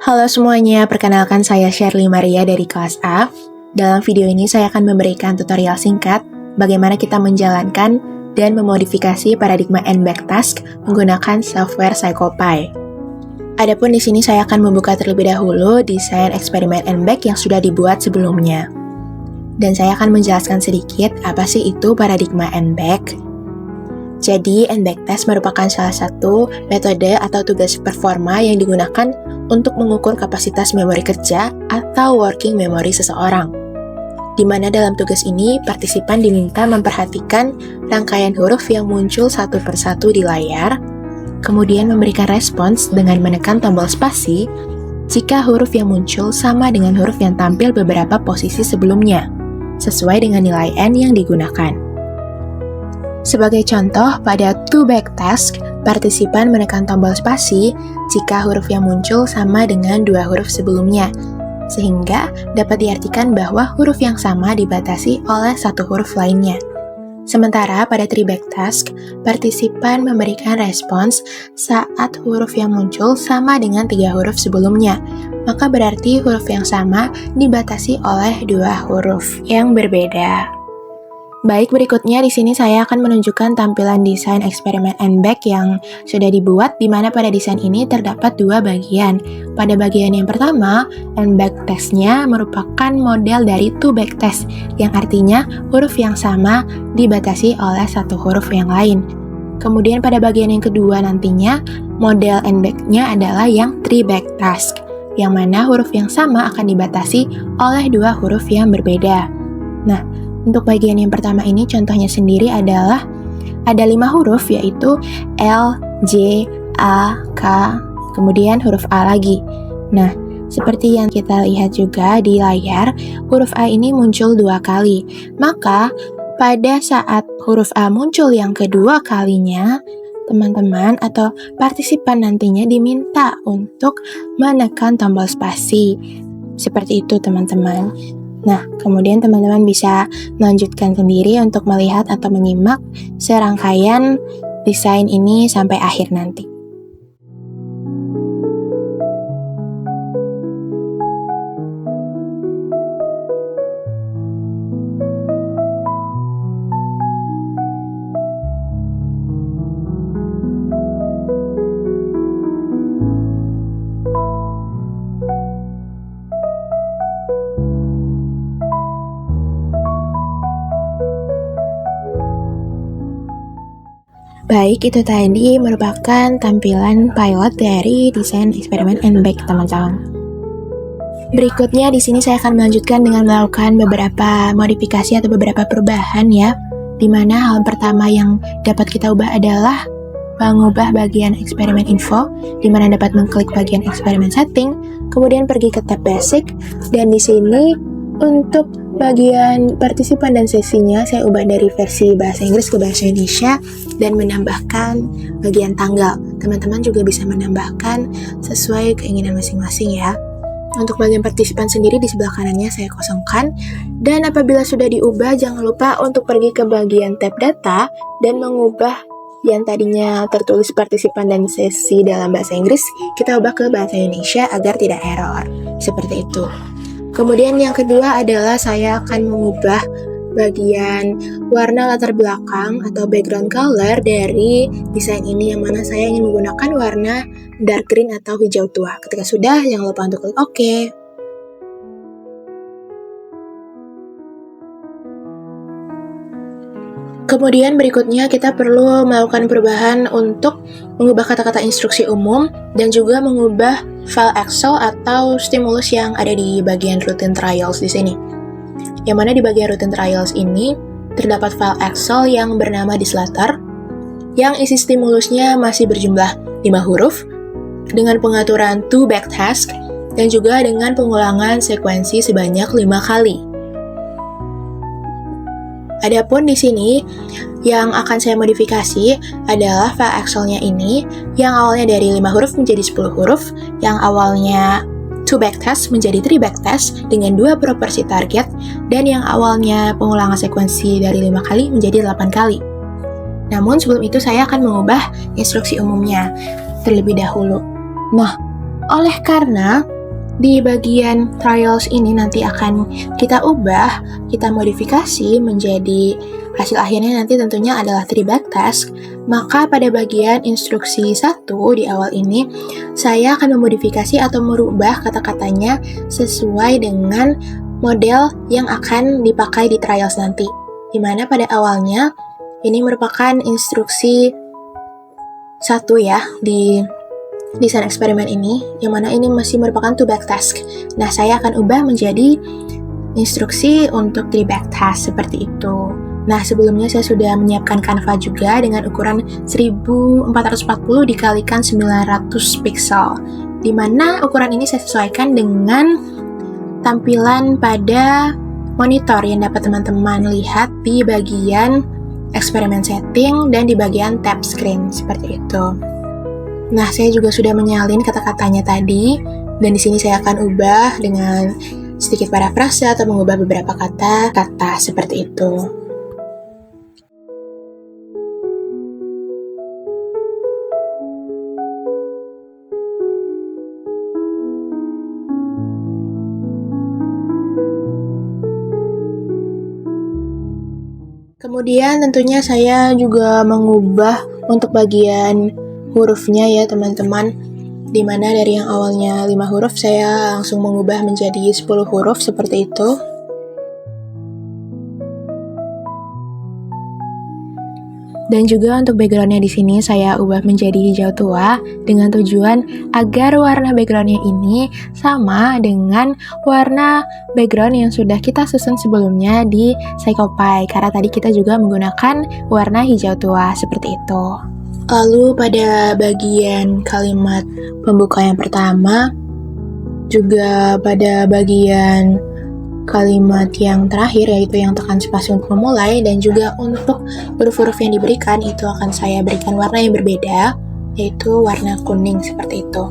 Halo semuanya, perkenalkan saya Shirley Maria dari kelas A. Dalam video ini saya akan memberikan tutorial singkat bagaimana kita menjalankan dan memodifikasi paradigma and-back task menggunakan software PsychoPy. Adapun di sini saya akan membuka terlebih dahulu desain eksperimen and-back yang sudah dibuat sebelumnya. Dan saya akan menjelaskan sedikit apa sih itu paradigma and-back. Jadi, and-back test merupakan salah satu metode atau tugas performa yang digunakan untuk mengukur kapasitas memori kerja atau working memory seseorang. Di mana dalam tugas ini, partisipan diminta memperhatikan rangkaian huruf yang muncul satu persatu di layar, kemudian memberikan respons dengan menekan tombol spasi jika huruf yang muncul sama dengan huruf yang tampil beberapa posisi sebelumnya, sesuai dengan nilai N yang digunakan. Sebagai contoh, pada to-back task, partisipan menekan tombol spasi jika huruf yang muncul sama dengan dua huruf sebelumnya, sehingga dapat diartikan bahwa huruf yang sama dibatasi oleh satu huruf lainnya. Sementara pada three-back task, partisipan memberikan respons saat huruf yang muncul sama dengan tiga huruf sebelumnya, maka berarti huruf yang sama dibatasi oleh dua huruf yang berbeda. Baik, berikutnya di sini saya akan menunjukkan tampilan desain eksperimen and-back yang sudah dibuat, di mana pada desain ini terdapat dua bagian. Pada bagian yang pertama, and-back test-nya merupakan model dari to-back test, yang artinya huruf yang sama dibatasi oleh satu huruf yang lain. Kemudian pada bagian yang kedua nantinya, model and-back-nya adalah yang three-back task, yang mana huruf yang sama akan dibatasi oleh dua huruf yang berbeda. Nah, untuk bagian yang pertama ini contohnya sendiri adalah ada 5 huruf, yaitu L, J, A, K, kemudian huruf A lagi. Nah, seperti yang kita lihat juga di layar, huruf A ini muncul 2 kali. Maka, pada saat huruf A muncul yang kedua kalinya, teman-teman atau partisipan nantinya diminta untuk menekan tombol spasi. Seperti itu, teman-teman. Nah, kemudian teman-teman bisa melanjutkan sendiri untuk melihat atau menyimak serangkaian desain ini sampai akhir nanti. Baik, itu tadi merupakan tampilan pilot dari desain eksperimen and-back, teman-teman. Berikutnya di sini saya akan melanjutkan dengan melakukan beberapa modifikasi atau beberapa perubahan ya, di mana hal pertama yang dapat kita ubah adalah mengubah bagian eksperimen info, di mana dapat mengklik bagian eksperimen setting, kemudian pergi ke tab basic, dan di sini untuk bagian partisipan dan sesinya saya ubah dari versi bahasa Inggris ke bahasa Indonesia dan menambahkan bagian tanggal. Teman-teman juga bisa menambahkan sesuai keinginan masing-masing ya. Untuk bagian partisipan sendiri di sebelah kanannya saya kosongkan, dan apabila sudah diubah jangan lupa untuk pergi ke bagian tab data dan mengubah yang tadinya tertulis partisipan dan sesi dalam bahasa Inggris, kita ubah ke bahasa Indonesia agar tidak error. Seperti itu. Kemudian yang kedua adalah saya akan mengubah bagian warna latar belakang atau background color dari desain ini, yang mana saya ingin menggunakan warna dark green atau hijau tua. Ketika sudah, jangan lupa untuk klik OK. Kemudian berikutnya kita perlu melakukan perubahan untuk mengubah kata-kata instruksi umum dan juga mengubah file Excel atau stimulus yang ada di bagian routine trials di sini. Yang mana di bagian routine trials ini terdapat file Excel yang bernama dislater, yang isi stimulusnya masih berjumlah 5 huruf dengan pengaturan to-back task dan juga dengan pengulangan sekuensi sebanyak 5 kali. Adapun di sini yang akan saya modifikasi adalah file Excel-nya ini yang awalnya dari 5 huruf menjadi 10 huruf, yang awalnya 2-back test menjadi 3-back test dengan 2 proporsi target, dan yang awalnya pengulangan sekuensi dari 5 kali menjadi 8 kali. Namun sebelum itu saya akan mengubah instruksi umumnya terlebih dahulu. Nah, Oleh karena di bagian trials ini nanti akan kita ubah, kita modifikasi menjadi hasil akhirnya nanti tentunya adalah 3 backtask, maka pada bagian instruksi 1 di awal ini, saya akan memodifikasi atau merubah kata-katanya sesuai dengan model yang akan dipakai di trials nanti. Dimana pada awalnya, ini merupakan instruksi 1 ya, di desain eksperimen ini, yang mana ini masih merupakan 2 backtask. Nah, saya akan ubah menjadi instruksi untuk 3 backtask seperti itu. Nah, sebelumnya saya sudah menyiapkan Canva juga dengan ukuran 1440 dikalikan 900 pixel, di mana ukuran ini saya sesuaikan dengan tampilan pada monitor yang dapat teman-teman lihat di bagian eksperimen setting dan di bagian tab screen seperti itu. Nah, saya juga sudah menyalin kata-katanya tadi, dan di sini saya akan ubah dengan sedikit parafrase atau mengubah beberapa kata-kata seperti itu. Kemudian tentunya saya juga mengubah untuk bagian hurufnya ya teman-teman, dimana dari yang awalnya 5 huruf saya langsung mengubah menjadi 10 huruf seperti itu. Dan juga untuk backgroundnya di sini saya ubah menjadi hijau tua dengan tujuan agar warna backgroundnya ini sama dengan warna background yang sudah kita susun sebelumnya di PsychoPy, karena tadi kita juga menggunakan warna hijau tua seperti itu. Lalu pada bagian kalimat pembuka yang pertama, juga pada bagian kalimat yang terakhir yaitu yang tekan spasi untuk memulai, dan juga untuk huruf-huruf yang diberikan itu akan saya berikan warna yang berbeda, yaitu warna kuning seperti itu.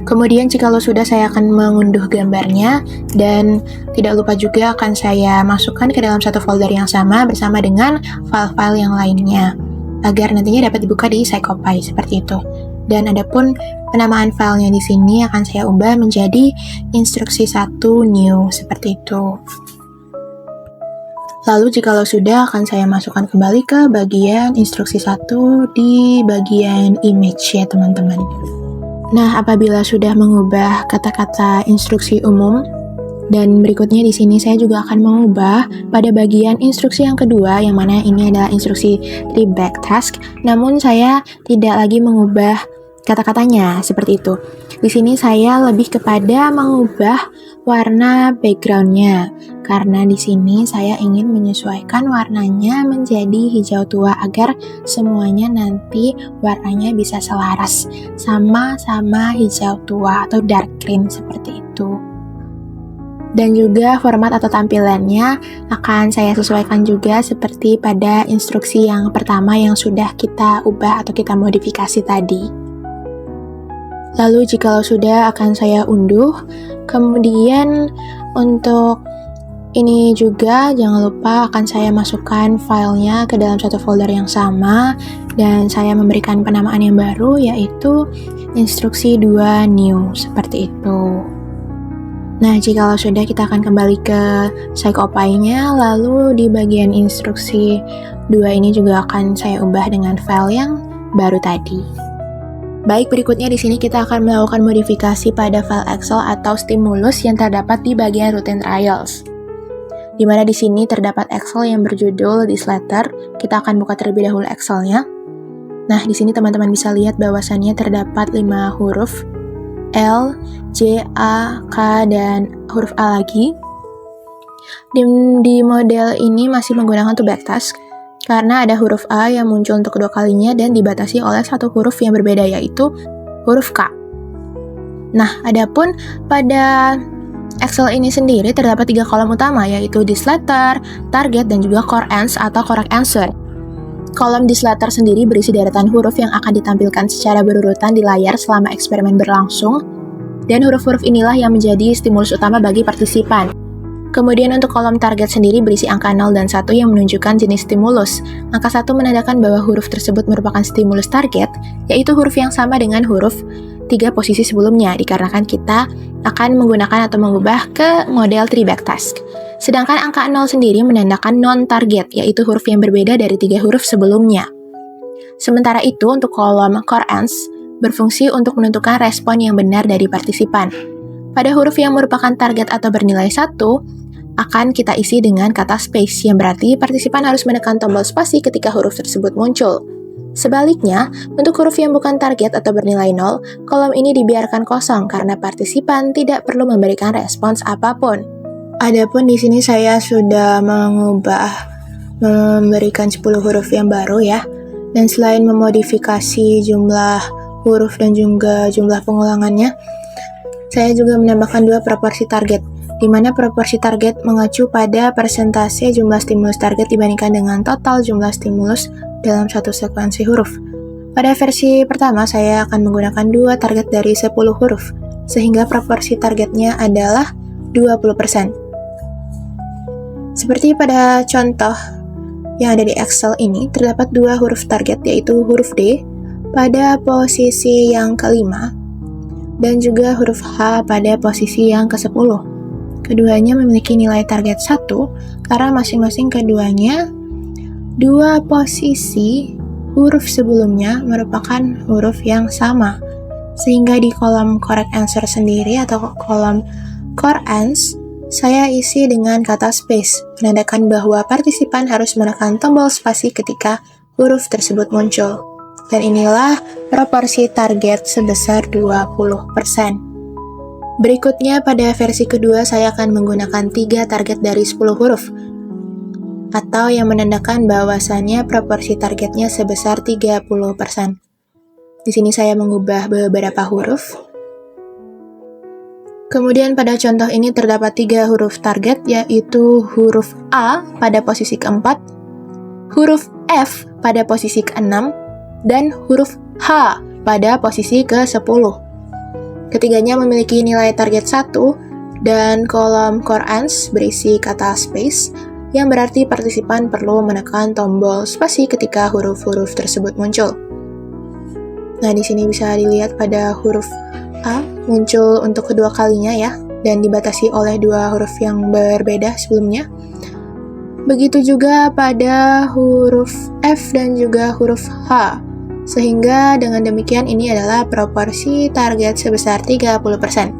Kemudian jikalau sudah, saya akan mengunduh gambarnya, dan tidak lupa juga akan saya masukkan ke dalam satu folder yang sama bersama dengan file-file yang lainnya, agar nantinya dapat dibuka di PsychoPy seperti itu. Dan adapun penamaan filenya di sini akan saya ubah menjadi instruksi 1 new seperti itu. Lalu jikalau sudah, akan saya masukkan kembali ke bagian instruksi 1 di bagian image ya teman-teman. Nah, apabila sudah mengubah kata-kata instruksi umum, dan berikutnya di sini saya juga akan mengubah pada bagian instruksi yang kedua, yang mana ini adalah instruksi 3 backtask, namun saya tidak lagi mengubah kata-katanya seperti itu. Di sini saya lebih kepada mengubah warna backgroundnya, karena di sini saya ingin menyesuaikan warnanya menjadi hijau tua agar semuanya nanti warnanya bisa selaras sama-sama hijau tua atau dark green seperti itu. Dan juga format atau tampilannya akan saya sesuaikan juga seperti pada instruksi yang pertama yang sudah kita ubah atau kita modifikasi tadi. Lalu jikalau sudah, akan saya unduh. Kemudian untuk ini juga jangan lupa akan saya masukkan filenya ke dalam satu folder yang sama, dan saya memberikan penamaan yang baru yaitu instruksi 2 new seperti itu. Nah, jikalau sudah, kita akan kembali ke PsychoPy-nya, lalu di bagian instruksi 2 ini juga akan saya ubah dengan file yang baru tadi. Baik, berikutnya di sini kita akan melakukan modifikasi pada file Excel atau stimulus yang terdapat di bagian routine trials. Di mana di sini terdapat Excel yang berjudul this letter. Kita akan buka terlebih dahulu Excel-nya. Nah, di sini teman-teman bisa lihat bahwasannya terdapat 5 huruf L, J, A, K, dan huruf A lagi. Di model ini masih menggunakan 2 backtask, karena ada huruf A yang muncul untuk kedua kalinya dan dibatasi oleh satu huruf yang berbeda, yaitu huruf K. Nah, adapun pada Excel ini sendiri terdapat 3 kolom utama, yaitu this letter, target, dan juga core ans atau correct answer. Kolom this letter sendiri berisi deretan huruf yang akan ditampilkan secara berurutan di layar selama eksperimen berlangsung, dan huruf-huruf inilah yang menjadi stimulus utama bagi partisipan. Kemudian untuk kolom target sendiri berisi angka 0 dan 1 yang menunjukkan jenis stimulus. Angka 1 menandakan bahwa huruf tersebut merupakan stimulus target, yaitu huruf yang sama dengan huruf 3 posisi sebelumnya, dikarenakan kita akan menggunakan atau mengubah ke model 3 backtask. Sedangkan angka 0 sendiri menandakan non-target, yaitu huruf yang berbeda dari 3 huruf sebelumnya. Sementara itu, untuk kolom core ends berfungsi untuk menentukan respon yang benar dari partisipan. Pada huruf yang merupakan target atau bernilai 1, akan kita isi dengan kata space, yang berarti partisipan harus menekan tombol spasi ketika huruf tersebut muncul. Sebaliknya, untuk huruf yang bukan target atau bernilai 0, kolom ini dibiarkan kosong karena partisipan tidak perlu memberikan respons apapun. Adapun di sini saya sudah memberikan 10 huruf yang baru ya. Dan selain memodifikasi jumlah huruf dan juga jumlah pengulangannya, saya juga menambahkan 2 proporsi target, di mana proporsi target mengacu pada persentase jumlah stimulus target dibandingkan dengan total jumlah stimulus dalam satu sekuensi huruf. Pada versi pertama, saya akan menggunakan 2 target dari 10 huruf, sehingga proporsi targetnya adalah 20%. Seperti pada contoh yang ada di Excel ini, terdapat 2 huruf target, yaitu huruf D pada posisi yang kelima, dan juga huruf H pada posisi yang ke-10. Keduanya memiliki nilai target 1 karena masing-masing keduanya 2 posisi huruf sebelumnya merupakan huruf yang sama. Sehingga di kolom correct answer sendiri atau kolom core ends, saya isi dengan kata space, menandakan bahwa partisipan harus menekan tombol spasi ketika huruf tersebut muncul. Dan inilah proporsi target sebesar 20%. Berikutnya, pada versi kedua, saya akan menggunakan 3 target dari 10 huruf, atau yang menandakan bahwasannya proporsi targetnya sebesar 30%. Di sini saya mengubah beberapa huruf. Kemudian pada contoh ini terdapat 3 huruf target, yaitu huruf A pada posisi keempat, huruf F pada posisi ke-6, dan huruf H pada posisi ke-10. Ketiganya memiliki nilai target 1, dan kolom core ends berisi kata space, yang berarti partisipan perlu menekan tombol spasi ketika huruf-huruf tersebut muncul. Nah, di sini bisa dilihat pada huruf A muncul untuk kedua kalinya ya, dan dibatasi oleh 2 huruf yang berbeda sebelumnya. Begitu juga pada huruf F dan juga huruf H. Sehingga dengan demikian ini adalah proporsi target sebesar 30%.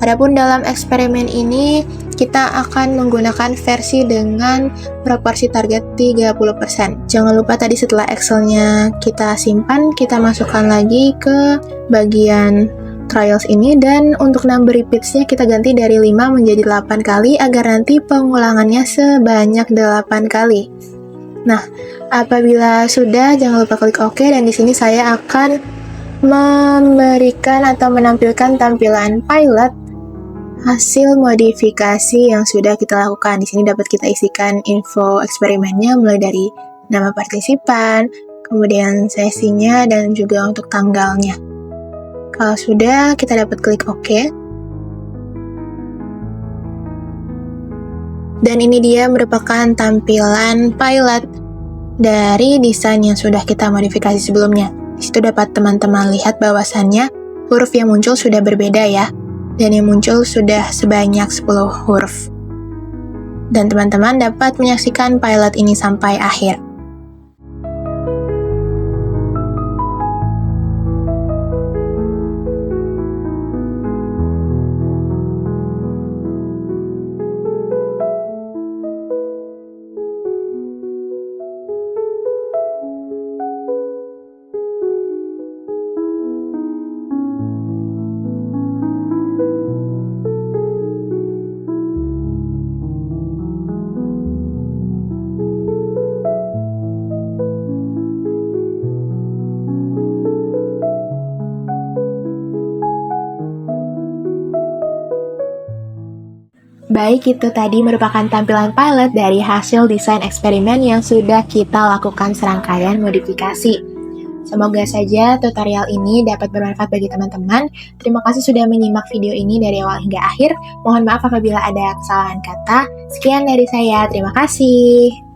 Adapun dalam eksperimen ini, kita akan menggunakan versi dengan proporsi target 30%. Jangan lupa tadi setelah Excel-nya kita simpan, kita masukkan lagi ke bagian trials ini, dan untuk number repeats-nya kita ganti dari 5 menjadi 8 kali agar nanti pengulangannya sebanyak 8 kali. Nah, apabila sudah, jangan lupa klik OK, dan di sini saya akan memberikan atau menampilkan tampilan pilot hasil modifikasi yang sudah kita lakukan. Di sini dapat kita isikan info eksperimennya mulai dari nama partisipan, kemudian sesinya, dan juga untuk tanggalnya. Kalau sudah, kita dapat klik OK. Dan ini dia merupakan tampilan pilot dari desain yang sudah kita modifikasi sebelumnya. Di situ dapat teman-teman lihat bahwasannya huruf yang muncul sudah berbeda ya, dan yang muncul sudah sebanyak 10 huruf. Dan teman-teman dapat menyaksikan pilot ini sampai akhir. Baik, itu tadi merupakan tampilan pilot dari hasil desain eksperimen yang sudah kita lakukan serangkaian modifikasi. Semoga saja tutorial ini dapat bermanfaat bagi teman-teman. Terima kasih sudah menyimak video ini dari awal hingga akhir. Mohon maaf apabila ada kesalahan kata. Sekian dari saya, terima kasih.